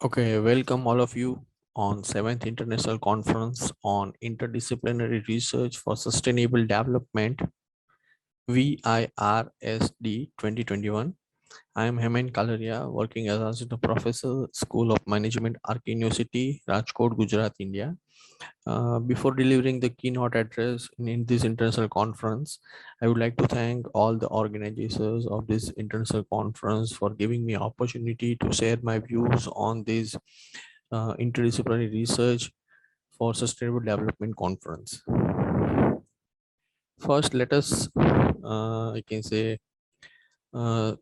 Okay, welcome all of you on 7th International Conference on Interdisciplinary Research for Sustainable Development VIRSD 2021. I am Hemant Kalaria, working as Assistant Professor, School of Management, Ark University, Rajkot, Gujarat, India. Before delivering the keynote address in this international conference, I would like to thank all the organizers of this international conference for giving me opportunity to share my views on this interdisciplinary research for sustainable development conference. First, let us, I can say, uh,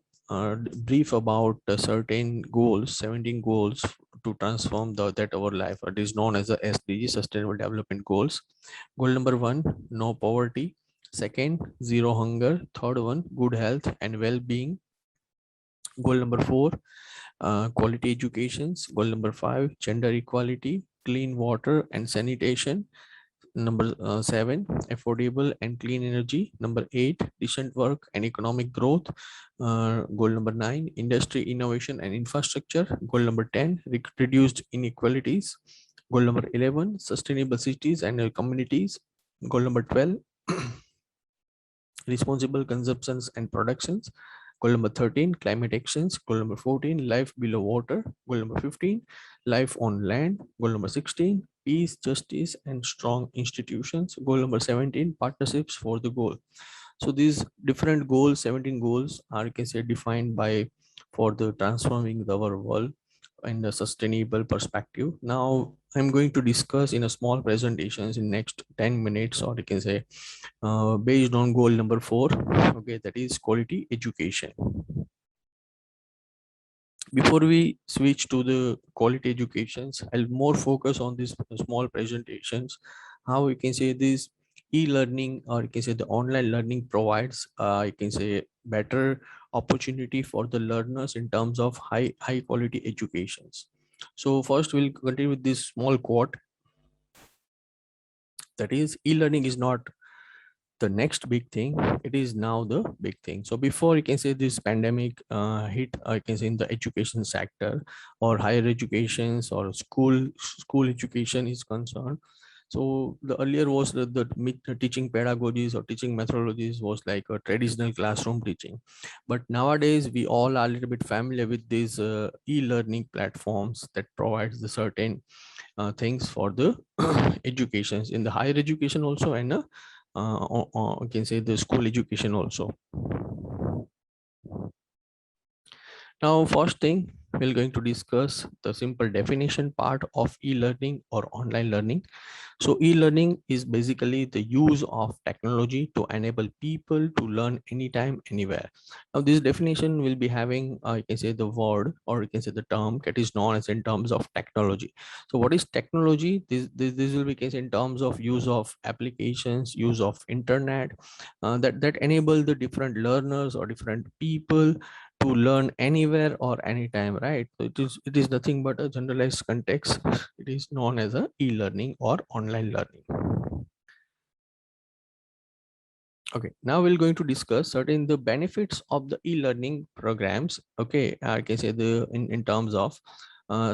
brief about certain goals, 17 goals to transform that our life. It is known as the SDG, Sustainable Development Goals. Goal number 1, no poverty. Second, zero hunger. Third one, good health and well-being. Goal number 4, quality educations. Goal number 5, gender equality, clean water and sanitation. Number 7, affordable and clean energy. Number 8, decent work and economic growth. Goal number 9, industry innovation and infrastructure. Goal number 10, reduced inequalities. Goal number 11, sustainable cities and communities. Goal number 12, responsible consumptions and productions. Goal number 13, climate actions. Goal number 14, life below water. Goal number 15, life on land. Goal number 16, peace, justice, and strong institutions. Goal number 17, partnerships for the goal. So these different goals, 17 goals, are, you can say, defined by for the transforming our world in a sustainable perspective. Now I'm going to discuss in a small presentations in next 10 minutes, or you can say based on goal number 4. Okay, that is quality education. Before we switch to the quality educations, I'll more focus on these small presentations, how we can say this e-learning, or you can say the online learning provides you can say better opportunity for the learners in terms of high quality educations. So first we'll continue with this small quote, that is e-learning is not the next big thing, it is now the big thing. So before, you can say, this pandemic hit, I can say, in the education sector or higher educations or school education is concerned. So the earlier was the teaching pedagogies or teaching methodologies was like a traditional classroom teaching, but nowadays we all are a little bit familiar with these e-learning platforms that provides the certain things for the educations in the higher education also, and you can say the school education also. Now, first thing, we're going to discuss the simple definition part of e-learning or online learning. So e-learning is basically the use of technology to enable people to learn anytime, anywhere. Now this definition will be having, you can say, the word, or you can say the term that is known as in terms of technology. So what is technology? This will be case in terms of use of applications, use of internet, that enable the different learners or different people to learn anywhere or anytime, right? So it is nothing but a generalized context. It is known as a e-learning or online learning. Okay, now we're going to discuss certain the benefits of the e-learning programs. Okay, I can say the in terms of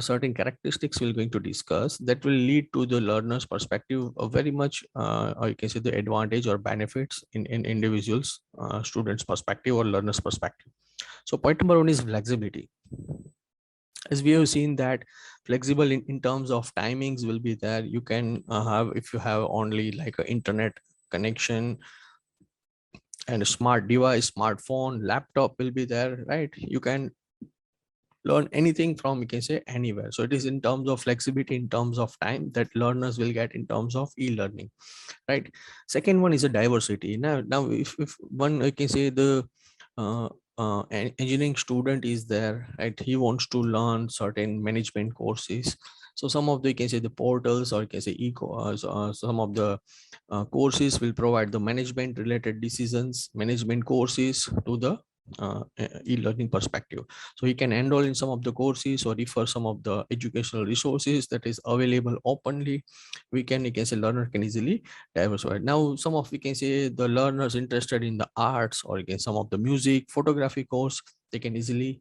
certain characteristics we're going to discuss that will lead to the learner's perspective of very much, or you can say the advantage or benefits in individuals, students perspective or learners perspective. So point number 1 is flexibility. As we have seen that flexible in terms of timings will be there. You can have, if you have only like an internet connection and a smart device, smartphone, laptop will be there, right? You can learn anything from, you can say, anywhere. So it is in terms of flexibility, in terms of time, that learners will get in terms of e-learning, right? Second one is a diversity. Now if one, you can say, the uh, an engineering student is there, right? He wants to learn certain management courses. So some of the, you can say, the portals, or you can say some of the courses will provide the management related decisions, management courses to the e-learning perspective. So you can enroll in some of the courses or refer some of the educational resources that is available openly. You can say, learner can easily diversify. Now some of, we can say, the learners interested in the arts, or again some of the music photography course, they can easily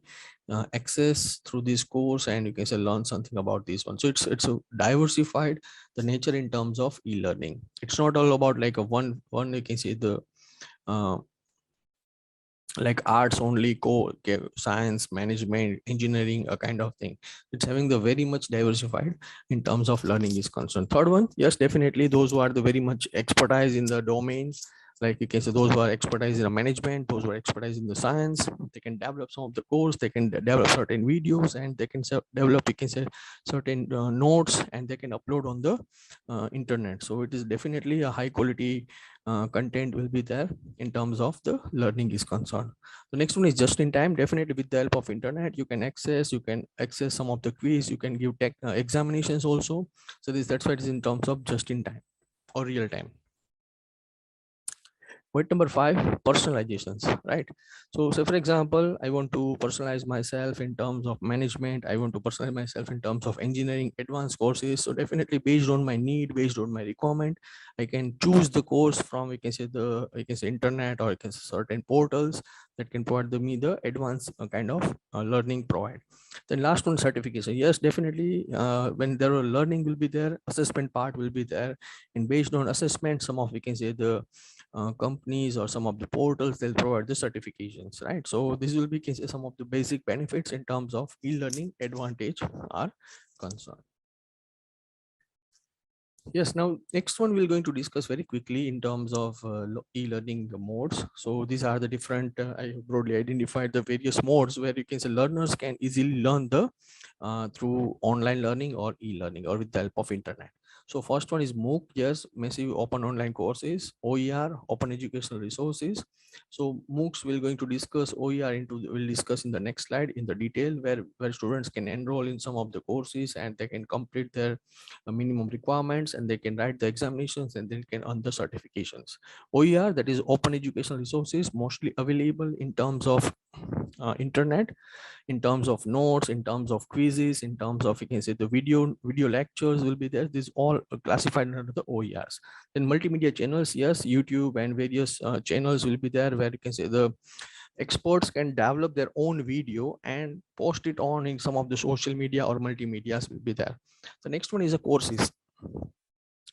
access through this course, and you can say learn something about this one. So it's a diversified the nature in terms of e-learning. It's not all about like a one you can say the uh, like arts only, science, management, engineering, a kind of thing. It's having the very much diversified in terms of learning is concerned. Third one, yes, definitely those who are the very much expertise in the domains, like you can say those who are expertise in the management, those who are expertise in the science, they can develop some of the course, they can develop certain videos, and they can develop, you can say, certain notes, and they can upload on the internet. So it is definitely a high quality content will be there in terms of the learning is concerned. The next one is just in time. Definitely with the help of internet, you can access some of the quiz, you can give tech examinations also. So that's why it is in terms of just in time or real time. Point number 5, personalizations, right? So say for example, I want to personalize myself in terms of management, I want to personalize myself in terms of engineering advanced courses. So definitely based on my need, based on my requirement, I can choose the course from, you can say the, you can say internet, or you can say certain portals that can provide me the advanced kind of learning provide. Then last one, certification. Yes, definitely when there are learning will be there, assessment part will be there, and based on assessment, some of, we can say the companies or some of the portals, they'll provide the certifications, right? So this will be some of the basic benefits in terms of e-learning advantage are concerned. Yes, now next one we're going to discuss very quickly in terms of e-learning modes. So these are the different, I have broadly identified the various modes where you can say learners can easily learn the through online learning or e-learning or with the help of internet. So first one is MOOC, yes, massive open online courses. OER, open educational resources. So MOOCs we're going to discuss. OER we'll discuss in the next slide in the detail, where students can enroll in some of the courses and they can complete their minimum requirements, and they can write the examinations, and they can earn the certifications. OER, that is open educational resources, mostly available in terms of internet, in terms of notes, in terms of quizzes, in terms of, you can say the video lectures will be there. This all classified under the OERs. Then multimedia channels, yes, YouTube and various channels will be there, where you can say the experts can develop their own video and post it on in some of the social media or multimedias will be there. The next one is a courses.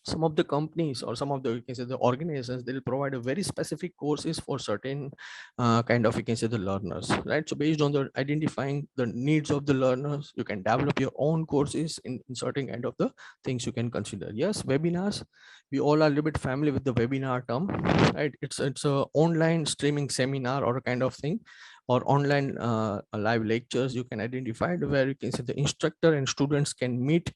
Some of the companies or some of the, you can say the organizations, they'll provide a very specific courses for certain kind of, you can say the learners, right? So based on the identifying the needs of the learners, you can develop your own courses in certain kind of the things you can consider. Yes, webinars, we all are a little bit familiar with the webinar term, right? It's a online streaming seminar or a kind of thing, or online live lectures you can identify, where you can say the instructor and students can meet,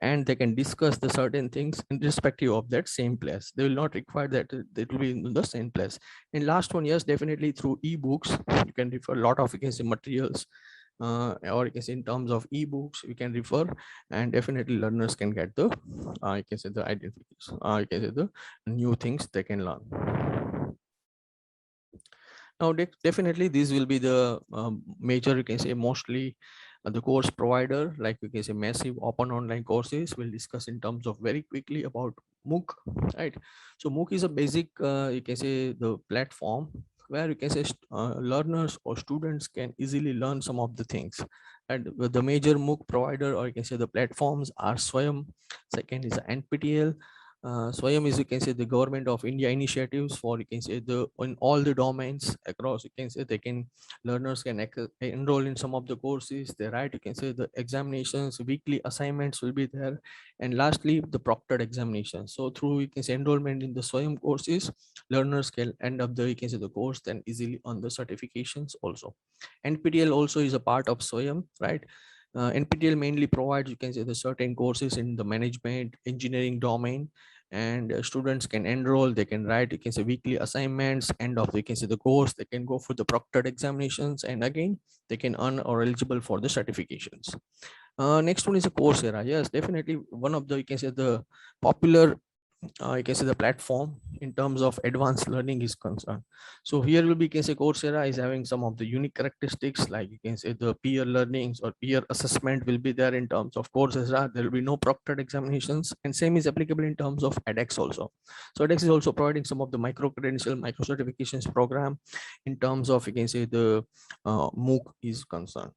and they can discuss the certain things in respective of that same place. They will not require that it will be in the same place. And last one, yes, definitely through ebooks, you can refer a lot of, you can say, materials, or you can say in terms of ebooks we can refer, and definitely learners can get the you can say the identification, you can say the new things they can learn. Now definitely these will be the major, you can say, mostly the course provider, like you can say massive open online courses. We'll discuss in terms of very quickly about MOOC, right? So MOOC is a basic, you can say the platform where you can say learners or students can easily learn some of the things. And the major MOOC provider, or you can say the platforms, are Swayam. Second is NPTEL. Swayam is, you can say, the government of India initiatives for, you can say, the in all the domains across, you can say they can, learners can enroll in some of the courses, they write, you can say the examinations, weekly assignments will be there, and lastly the proctored examinations. So through, you can say, enrollment in the Swayam courses, learners can end up the, you can say, the course, then easily on the certifications also. NPTEL also is a part of Swayam, right? NPTEL mainly provides, you can say, the certain courses in the management engineering domain, and students can enroll, they can write, you can say, weekly assignments, end of, you can say, the course, they can go for the proctored examinations, and again they can earn or eligible for the certifications. Next one is a Coursera. Yes, definitely one of the, you can say, the popular you can say the platform in terms of advanced learning is concerned. So here will be, you can say Coursera is having some of the unique characteristics, like you can say the peer learnings or peer assessment will be there in terms of Coursera. There will be no proctored examinations, and same is applicable in terms of edX also. So edX is also providing some of the micro credential, micro certifications program in terms of, you can say, the MOOC is concerned.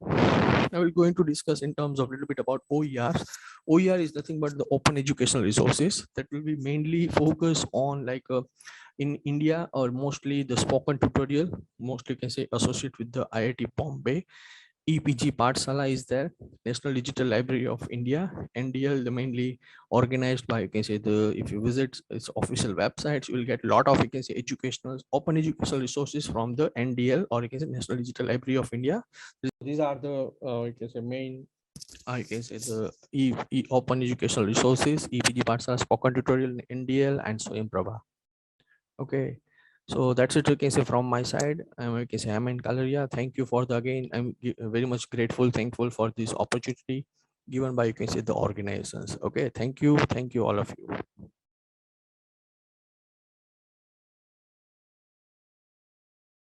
Now we're going to discuss in terms of a little bit about OERs. OER is nothing but the open educational resources that will be mainly focused on, like in India, or mostly the spoken tutorial, mostly you can say associate with the IIT Bombay. EPG Pathshala is there, National Digital Library of India. NDL, the mainly organized by, you can say, the, if you visit its official websites, you will get a lot of, you can say, educational, open educational resources from the NDL, or you can say National Digital Library of India. These are the, you can say, main, I can say, the open educational resources: EPG Pathshala, spoken tutorial, NDL, and Swayam Prabha. Okay, so that's it, you can say, from my side. I can say I'm in Kalaria. Thank you for the, again, I'm very much grateful, thankful for this opportunity given by, you can say, the organizations. Okay, thank you all of you.